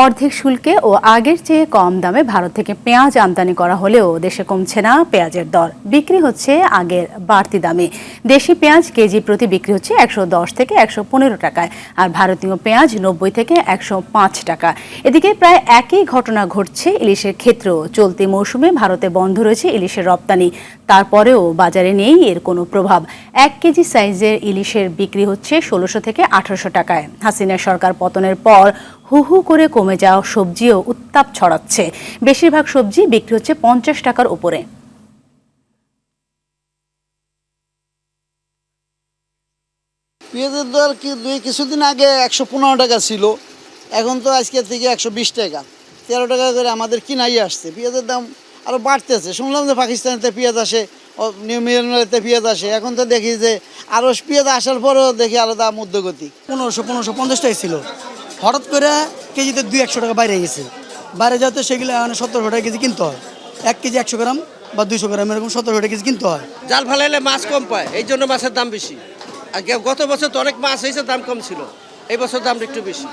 অর্ধেক শুল্কে ও আগের চেয়ে কম দামে ভারত থেকে পেঁয়াজ আমদানি করা হলেও দেশে কমছে না পেঁয়াজের দর। বিক্রি হচ্ছে আগের বাড়তি দামে। দেশি পেঁয়াজ কেজি প্রতি বিক্রি হচ্ছে 110 থেকে 115 টাকায়, আর ভারতীয় পেঁয়াজ 90 থেকে 105 টাকা। এদিকে প্রায় একই ঘটনা ঘটছে ইলিশের ক্ষেত্রেও। চলতি মৌসুমে ভারতে বন্ধ রয়েছে ইলিশের রপ্তানি, তারপরেও বাজারে নেই এর কোনো প্রভাব। 1 কেজি সাইজের ইলিশের বিক্রি হচ্ছে 1600 থেকে 1800 টাকায়। হাসিনা সরকার পতনের পর হু হু করে কমে যাওয়া সবজিও উত্তাপ ছড়াচ্ছে। বেশিরভাগ সবজি বিক্রি হচ্ছে 50 টাকার উপরে। পেঁয়াজের দর কিছুদিন আগে 115 টাকা ছিল, এখন তো আজকে থেকে 120 টাকা, 13 টাকা করে আমাদের কিনাই আসছে। পেঁয়াজের দাম আরও বাড়তেছে। শুনলাম যে পাকিস্তানেতে পেঁয়াজ আসে, মিয়ানমারেতে পেঁয়াজ আসে, এখন তো দেখি যে আরও পেঁয়াজ আসার পরেও দেখি আরও দাম ঊর্ধ্বগতি। 1550 টাকা ছিল, হঠাৎ করে কেজিতে 200-100 টাকা বাইরে গেছে। বাইরে যাতে সেগুলো মানে 17 টাকা কেজি কিনতে হয়। 1 কেজি 100 গ্রাম বা 200 গ্রাম এরকম 17 টাকা কেজি কিনতে হয়। জাল ফেলাইলে মাছ কম পায়, এই জন্য মাছের দাম বেশি। আর গত বছর তো অনেক মাছ হয়েছে, দাম কম ছিল, এই বছর দাম একটু বেশি।